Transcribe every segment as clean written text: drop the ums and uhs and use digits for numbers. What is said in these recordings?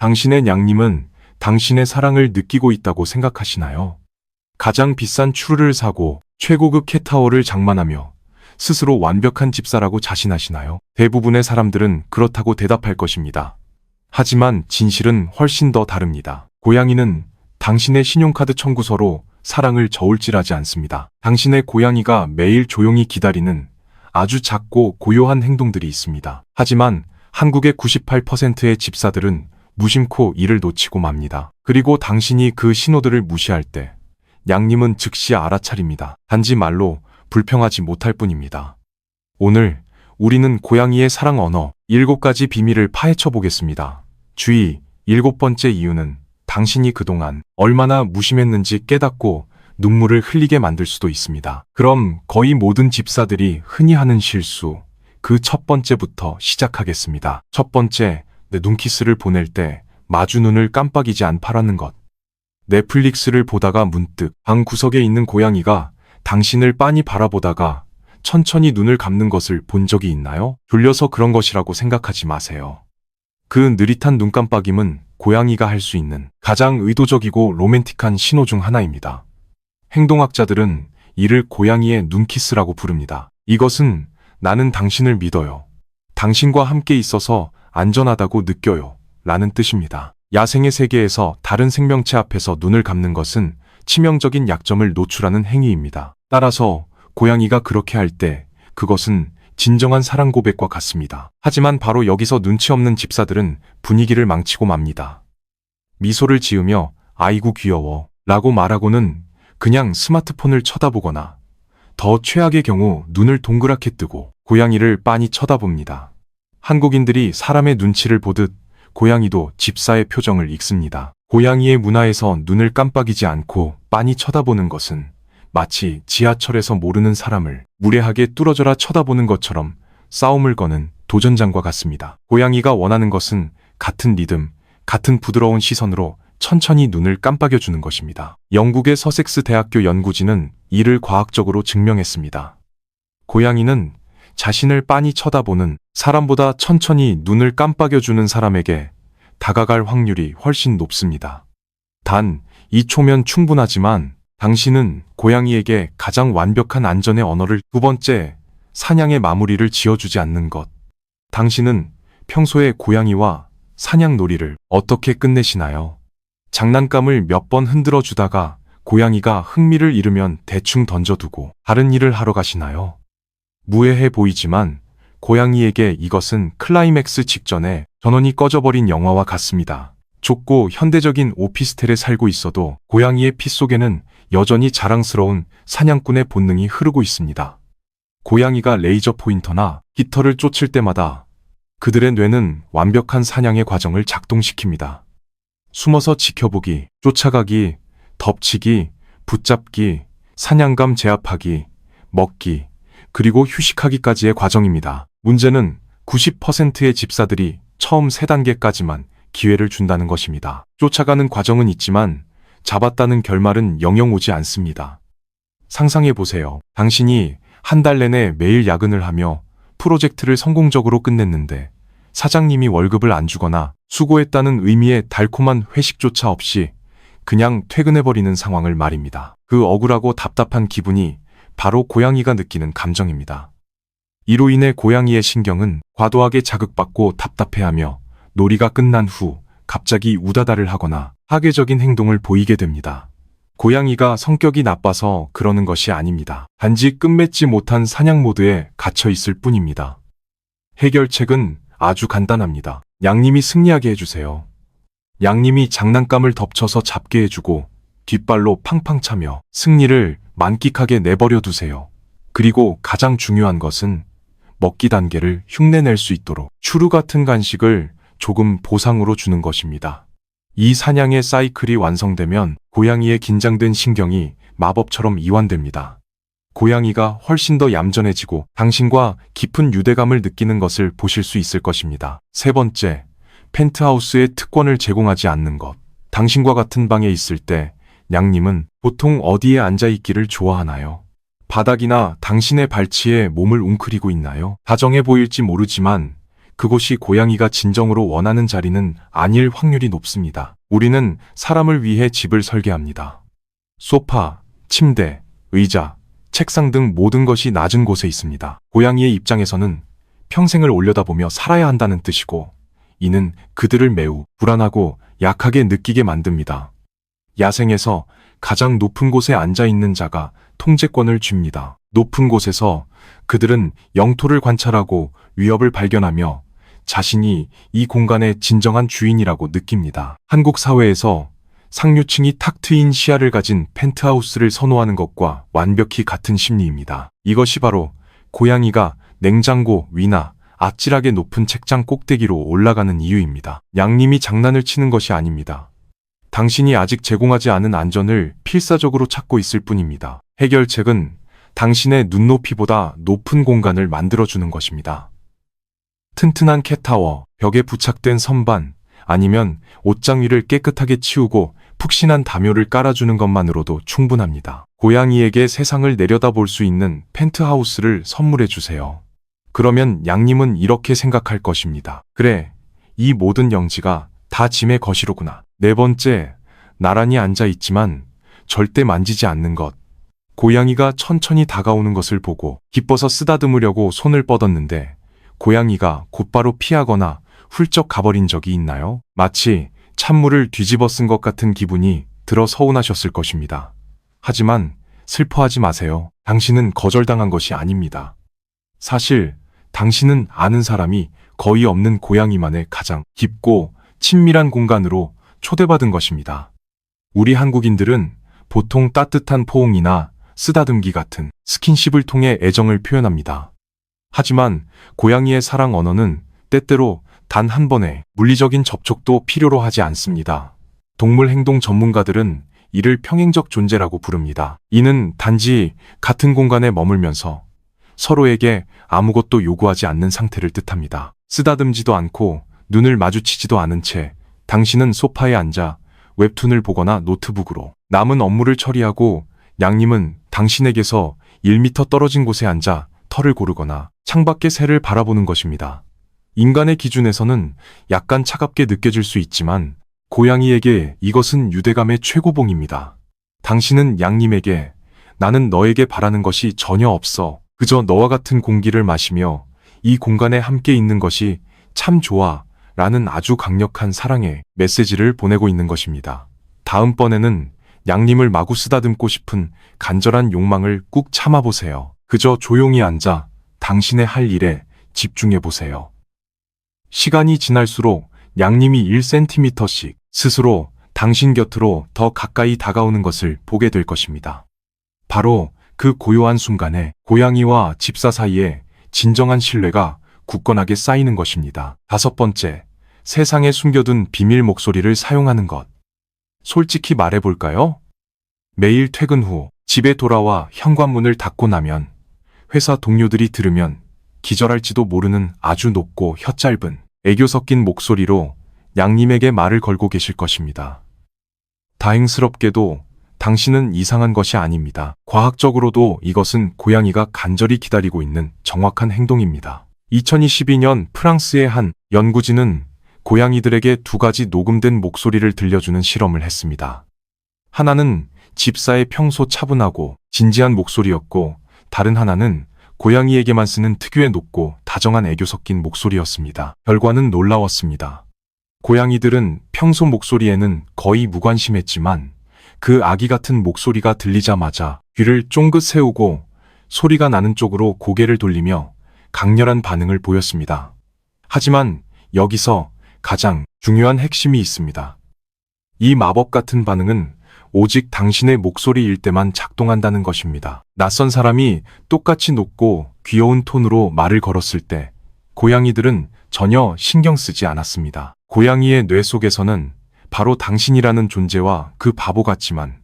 당신의 냥님은 당신의 사랑을 느끼고 있다고 생각하시나요? 가장 비싼 추르를 사고 최고급 캣타워를 장만하며 스스로 완벽한 집사라고 자신하시나요? 대부분의 사람들은 그렇다고 대답할 것입니다. 하지만 진실은 훨씬 더 다릅니다. 고양이는 당신의 신용카드 청구서로 사랑을 저울질하지 않습니다. 당신의 고양이가 매일 조용히 기다리는 아주 작고 고요한 행동들이 있습니다. 하지만 한국의 98%의 집사들은 무심코 이를 놓치고 맙니다. 그리고 당신이 그 신호들을 무시할 때 냥님은 즉시 알아차립니다. 단지 말로 불평하지 못할 뿐입니다. 오늘 우리는 고양이의 사랑 언어 7가지 비밀을 파헤쳐 보겠습니다. 주의, 7번째 이유는 당신이 그동안 얼마나 무심했는지 깨닫고 눈물을 흘리게 만들 수도 있습니다. 그럼 거의 모든 집사들이 흔히 하는 실수, 그 첫 번째부터 시작하겠습니다. 첫 번째, 내 눈키스를 보낼 때 마주 눈을 깜빡이지 않다라는 것. 넷플릭스를 보다가 문득 방 구석에 있는 고양이가 당신을 빤히 바라보다가 천천히 눈을 감는 것을 본 적이 있나요? 졸려서 그런 것이라고 생각하지 마세요. 그 느릿한 눈 깜빡임은 고양이가 할 수 있는 가장 의도적이고 로맨틱한 신호 중 하나입니다. 행동학자들은 이를 고양이의 눈키스라고 부릅니다. 이것은 나는 당신을 믿어요. 당신과 함께 있어서 안전하다고 느껴요. 라는 뜻입니다. 야생의 세계에서 다른 생명체 앞에서 눈을 감는 것은 치명적인 약점을 노출하는 행위입니다. 따라서 고양이가 그렇게 할 때 그것은 진정한 사랑 고백과 같습니다. 하지만 바로 여기서 눈치 없는 집사들은 분위기를 망치고 맙니다. 미소를 지으며 아이고 귀여워 라고 말하고는 그냥 스마트폰을 쳐다보거나 더 최악의 경우 눈을 동그랗게 뜨고 고양이를 빤히 쳐다봅니다. 한국인들이 사람의 눈치를 보듯 고양이도 집사의 표정을 읽습니다. 고양이의 문화에서 눈을 깜빡이지 않고 빤히 쳐다보는 것은 마치 지하철에서 모르는 사람을 무례하게 뚫어져라 쳐다보는 것처럼 싸움을 거는 도전장과 같습니다. 고양이가 원하는 것은 같은 리듬, 같은 부드러운 시선으로 천천히 눈을 깜빡여주는 것입니다. 영국의 서섹스 대학교 연구진은 이를 과학적으로 증명했습니다. 고양이는 자신을 빤히 쳐다보는 사람보다 천천히 눈을 깜빡여주는 사람에게 다가갈 확률이 훨씬 높습니다. 단 2초면 충분하지만 당신은 고양이에게 가장 완벽한 안전의 언어를 두 번째, 사냥의 마무리를 지어주지 않는 것. 당신은 평소에 고양이와 사냥 놀이를 어떻게 끝내시나요? 장난감을 몇 번 흔들어 주다가 고양이가 흥미를 잃으면 대충 던져두고 다른 일을 하러 가시나요? 무해해 보이지만 고양이에게 이것은 클라이맥스 직전에 전원이 꺼져버린 영화와 같습니다. 좁고 현대적인 오피스텔에 살고 있어도 고양이의 피 속에는 여전히 자랑스러운 사냥꾼의 본능이 흐르고 있습니다. 고양이가 레이저 포인터나 깃털을 쫓을 때마다 그들의 뇌는 완벽한 사냥의 과정을 작동시킵니다. 숨어서 지켜보기, 쫓아가기, 덮치기, 붙잡기, 사냥감 제압하기, 먹기, 그리고 휴식하기까지의 과정입니다. 문제는 90%의 집사들이 처음 3단계까지만 기회를 준다는 것입니다. 쫓아가는 과정은 있지만 잡았다는 결말은 영영 오지 않습니다. 상상해보세요. 당신이 한 달 내내 매일 야근을 하며 프로젝트를 성공적으로 끝냈는데 사장님이 월급을 안 주거나 수고했다는 의미의 달콤한 회식조차 없이 그냥 퇴근해버리는 상황을 말입니다. 그 억울하고 답답한 기분이 바로 고양이가 느끼는 감정입니다. 이로 인해 고양이의 신경은 과도하게 자극받고 답답해하며 놀이가 끝난 후 갑자기 우다다를 하거나 파괴적인 행동을 보이게 됩니다. 고양이가 성격이 나빠서 그러는 것이 아닙니다. 단지 끝맺지 못한 사냥 모드에 갇혀 있을 뿐입니다. 해결책은 아주 간단합니다. 냥님이 승리하게 해주세요. 냥님이 장난감을 덮쳐서 잡게 해주고 뒷발로 팡팡 차며 승리를 만끽하게 내버려 두세요. 그리고 가장 중요한 것은 먹기 단계를 흉내낼 수 있도록 추루 같은 간식을 조금 보상으로 주는 것입니다. 이 사냥의 사이클이 완성되면 고양이의 긴장된 신경이 마법처럼 이완됩니다. 고양이가 훨씬 더 얌전해지고 당신과 깊은 유대감을 느끼는 것을 보실 수 있을 것입니다. 세 번째, 펜트하우스의 특권을 제공하지 않는 것. 당신과 같은 방에 있을 때 냥님은 보통 어디에 앉아있기를 좋아하나요? 바닥이나 당신의 발치에 몸을 웅크리고 있나요? 다정해 보일지 모르지만 그곳이 고양이가 진정으로 원하는 자리는 아닐 확률이 높습니다. 우리는 사람을 위해 집을 설계합니다. 소파, 침대, 의자, 책상 등 모든 것이 낮은 곳에 있습니다. 고양이의 입장에서는 평생을 올려다보며 살아야 한다는 뜻이고, 이는 그들을 매우 불안하고 약하게 느끼게 만듭니다. 야생에서 가장 높은 곳에 앉아 있는 자가 통제권을 쥡니다. 높은 곳에서 그들은 영토를 관찰하고 위협을 발견하며 자신이 이 공간의 진정한 주인이라고 느낍니다. 한국 사회에서 상류층이 탁 트인 시야를 가진 펜트하우스를 선호하는 것과 완벽히 같은 심리입니다. 이것이 바로 고양이가 냉장고 위나 아찔하게 높은 책장 꼭대기로 올라가는 이유입니다. 양님이 장난을 치는 것이 아닙니다. 당신이 아직 제공하지 않은 안전을 필사적으로 찾고 있을 뿐입니다. 해결책은 당신의 눈높이보다 높은 공간을 만들어주는 것입니다. 튼튼한 캣타워, 벽에 부착된 선반, 아니면 옷장 위를 깨끗하게 치우고 푹신한 담요를 깔아주는 것만으로도 충분합니다. 고양이에게 세상을 내려다볼 수 있는 펜트하우스를 선물해 주세요. 그러면 양님은 이렇게 생각할 것입니다. 그래, 이 모든 영지가 다 짐의 것이로구나. 네 번째, 나란히 앉아 있지만 절대 만지지 않는 것. 고양이가 천천히 다가오는 것을 보고 기뻐서 쓰다듬으려고 손을 뻗었는데 고양이가 곧바로 피하거나 훌쩍 가버린 적이 있나요? 마치 찬물을 뒤집어 쓴 것 같은 기분이 들어 서운하셨을 것입니다. 하지만 슬퍼하지 마세요. 당신은 거절당한 것이 아닙니다. 사실 당신은 아는 사람이 거의 없는 고양이만의 가장 깊고 친밀한 공간으로 초대받은 것입니다. 우리 한국인들은 보통 따뜻한 포옹이나 쓰다듬기 같은 스킨십을 통해 애정을 표현합니다. 하지만 고양이의 사랑 언어는 때때로 단 한 번의 물리적인 접촉도 필요로 하지 않습니다. 동물 행동 전문가들은 이를 평행적 존재라고 부릅니다. 이는 단지 같은 공간에 머물면서 서로에게 아무것도 요구하지 않는 상태를 뜻합니다. 쓰다듬지도 않고 눈을 마주치지도 않은 채 당신은 소파에 앉아 웹툰을 보거나 노트북으로 남은 업무를 처리하고 양님은 당신에게서 1m 떨어진 곳에 앉아 털을 고르거나 창밖의 새를 바라보는 것입니다. 인간의 기준에서는 약간 차갑게 느껴질 수 있지만 고양이에게 이것은 유대감의 최고봉입니다. 당신은 양님에게 나는 너에게 바라는 것이 전혀 없어. 그저 너와 같은 공기를 마시며 이 공간에 함께 있는 것이 참 좋아 라는 아주 강력한 사랑의 메시지를 보내고 있는 것입니다. 다음번에는 양님을 마구 쓰다듬고 싶은 간절한 욕망을 꾹 참아보세요. 그저 조용히 앉아 당신의 할 일에 집중해보세요. 시간이 지날수록 양님이 1cm씩 스스로 당신 곁으로 더 가까이 다가오는 것을 보게 될 것입니다. 바로 그 고요한 순간에 고양이와 집사 사이에 진정한 신뢰가 굳건하게 쌓이는 것입니다. 다섯 번째, 세상에 숨겨둔 비밀 목소리를 사용하는 것. 솔직히 말해볼까요? 매일 퇴근 후 집에 돌아와 현관문을 닫고 나면 회사 동료들이 들으면 기절할지도 모르는 아주 높고 혀짧은 애교 섞인 목소리로 양님에게 말을 걸고 계실 것입니다. 다행스럽게도 당신은 이상한 것이 아닙니다. 과학적으로도 이것은 고양이가 간절히 기다리고 있는 정확한 행동입니다. 2022년 프랑스의 한 연구진은 고양이들에게 두 가지 녹음된 목소리를 들려주는 실험을 했습니다. 하나는 집사의 평소 차분하고 진지한 목소리였고 다른 하나는 고양이에게만 쓰는 특유의 높고 다정한 애교 섞인 목소리였습니다. 결과는 놀라웠습니다. 고양이들은 평소 목소리에는 거의 무관심했지만 그 아기 같은 목소리가 들리자마자 귀를 쫑긋 세우고 소리가 나는 쪽으로 고개를 돌리며 강렬한 반응을 보였습니다. 하지만 여기서 가장 중요한 핵심이 있습니다. 이 마법 같은 반응은 오직 당신의 목소리일 때만 작동한다는 것입니다. 낯선 사람이 똑같이 높고 귀여운 톤으로 말을 걸었을 때 고양이들은 전혀 신경 쓰지 않았습니다. 고양이의 뇌 속에서는 바로 당신이라는 존재와 그 바보 같지만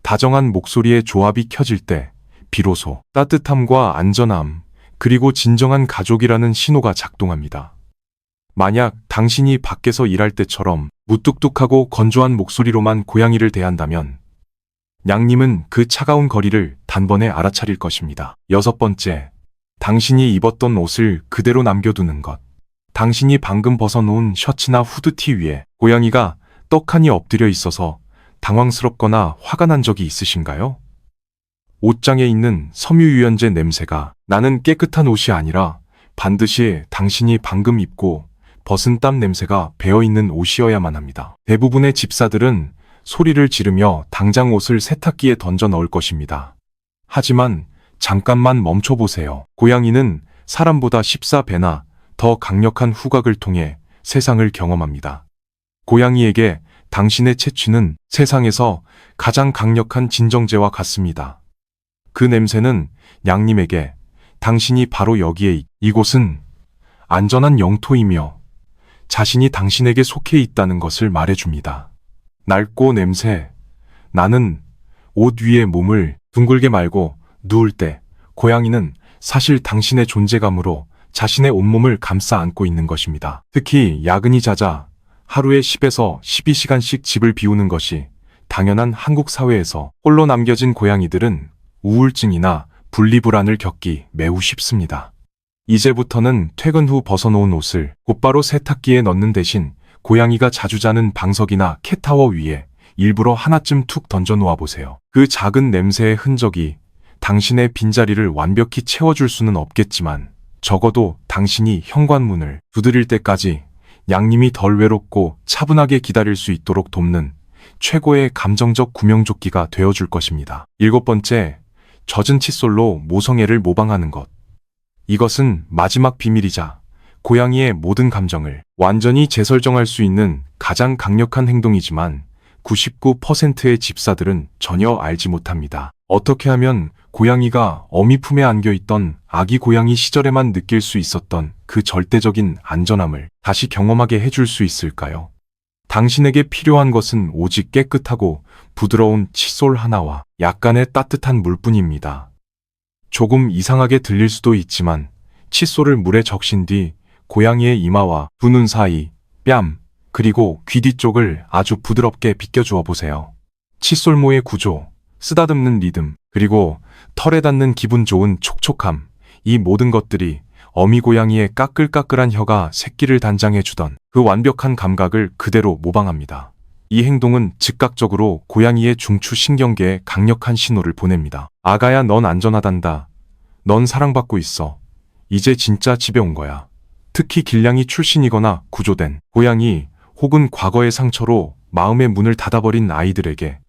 다정한 목소리의 조합이 켜질 때 비로소 따뜻함과 안전함 그리고 진정한 가족이라는 신호가 작동합니다. 만약 당신이 밖에서 일할 때처럼 무뚝뚝하고 건조한 목소리로만 고양이를 대한다면 양님은 그 차가운 거리를 단번에 알아차릴 것입니다. 여섯 번째, 당신이 입었던 옷을 그대로 남겨두는 것. 당신이 방금 벗어놓은 셔츠나 후드티 위에 고양이가 떡하니 엎드려 있어서 당황스럽거나 화가 난 적이 있으신가요? 옷장에 있는 섬유유연제 냄새가 나는 깨끗한 옷이 아니라 반드시 당신이 방금 입고 벗은 땀 냄새가 배어있는 옷이어야만 합니다. 대부분의 집사들은 소리를 지르며 당장 옷을 세탁기에 던져 넣을 것입니다. 하지만 잠깐만 멈춰보세요. 고양이는 사람보다 14배나 더 강력한 후각을 통해 세상을 경험합니다. 고양이에게 당신의 채취는 세상에서 가장 강력한 진정제와 같습니다. 그 냄새는 양님에게 당신이 바로 여기에 이곳은 안전한 영토이며 자신이 당신에게 속해 있다는 것을 말해줍니다. 낡고 냄새. 나는 옷 위에 몸을 둥글게 말고 누울 때 고양이는 사실 당신의 존재감으로 자신의 온몸을 감싸 안고 있는 것입니다. 특히 야근이 잦아 하루에 10에서 12시간씩 집을 비우는 것이 당연한 한국 사회에서 홀로 남겨진 고양이들은 우울증이나 분리불안을 겪기 매우 쉽습니다. 이제부터는 퇴근 후 벗어놓은 옷을 곧바로 세탁기에 넣는 대신 고양이가 자주 자는 방석이나 캣타워 위에 일부러 하나쯤 툭 던져 놓아 보세요. 그 작은 냄새의 흔적이 당신의 빈자리를 완벽히 채워줄 수는 없겠지만 적어도 당신이 현관문을 두드릴 때까지 양님이 덜 외롭고 차분하게 기다릴 수 있도록 돕는 최고의 감정적 구명조끼가 되어줄 것입니다. 7번째, 젖은 칫솔로 모성애를 모방하는 것. 이것은 마지막 비밀이자 고양이의 모든 감정을 완전히 재설정할 수 있는 가장 강력한 행동이지만 99%의 집사들은 전혀 알지 못합니다. 어떻게 하면 고양이가 어미 품에 안겨있던 아기 고양이 시절에만 느낄 수 있었던 그 절대적인 안전함을 다시 경험하게 해줄 수 있을까요? 당신에게 필요한 것은 오직 깨끗하고 부드러운 칫솔 하나와 약간의 따뜻한 물뿐입니다. 조금 이상하게 들릴 수도 있지만 칫솔을 물에 적신 뒤 고양이의 이마와 두 눈 사이, 뺨, 그리고 귀 뒤쪽을 아주 부드럽게 빗겨주어 보세요. 칫솔모의 구조, 쓰다듬는 리듬, 그리고 털에 닿는 기분 좋은 촉촉함, 이 모든 것들이 어미 고양이의 까끌까끌한 혀가 새끼를 단장해주던 그 완벽한 감각을 그대로 모방합니다. 이 행동은 즉각적으로 고양이의 중추 신경계에 강력한 신호를 보냅니다. 아가야, 넌 안전하단다. 넌 사랑받고 있어. 이제 진짜 집에 온 거야. 특히 길냥이 출신이거나 구조된 고양이 혹은 과거의 상처로 마음의 문을 닫아버린 아이들에게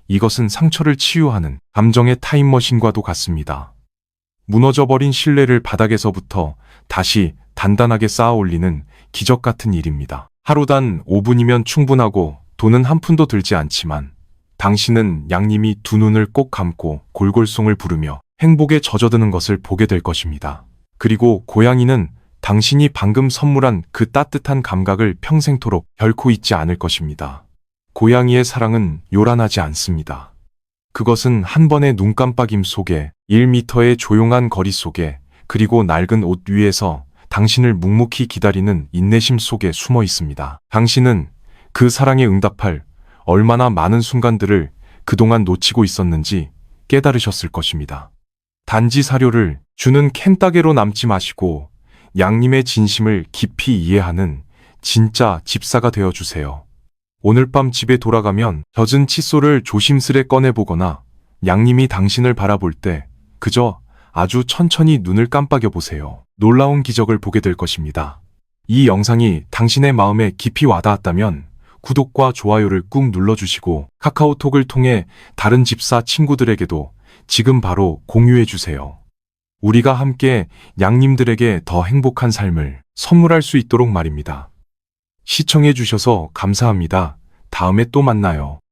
이것은 상처를 치유하는 감정의 타임머신과도 같습니다. 무너져버린 신뢰를 바닥에서부터 다시 단단하게 쌓아 올리는 기적 같은 일입니다. 하루 단 5분이면 충분하고 돈은 한 푼도 들지 않지만 당신은 양님이 두 눈을 꼭 감고 골골송을 부르며 행복에 젖어드는 것을 보게 될 것입니다. 그리고 고양이는 당신이 방금 선물한 그 따뜻한 감각을 평생토록 결코 잊지 않을 것입니다. 고양이의 사랑은 요란하지 않습니다. 그것은 한 번의 눈 깜빡임 속에 1미터의 조용한 거리 속에 그리고 낡은 옷 위에서 당신을 묵묵히 기다리는 인내심 속에 숨어 있습니다. 당신은 그 사랑에 응답할 얼마나 많은 순간들을 그동안 놓치고 있었는지 깨달으셨을 것입니다. 단지 사료를 주는 캔따개로 남지 마시고 양님의 진심을 깊이 이해하는 진짜 집사가 되어주세요. 오늘 밤 집에 돌아가면 젖은 칫솔을 조심스레 꺼내보거나 양님이 당신을 바라볼 때 그저 아주 천천히 눈을 깜빡여 보세요. 놀라운 기적을 보게 될 것입니다. 이 영상이 당신의 마음에 깊이 와닿았다면 구독과 좋아요를 꾹 눌러주시고 카카오톡을 통해 다른 집사 친구들에게도 지금 바로 공유해주세요. 우리가 함께 양님들에게 더 행복한 삶을 선물할 수 있도록 말입니다. 시청해주셔서 감사합니다. 다음에 또 만나요.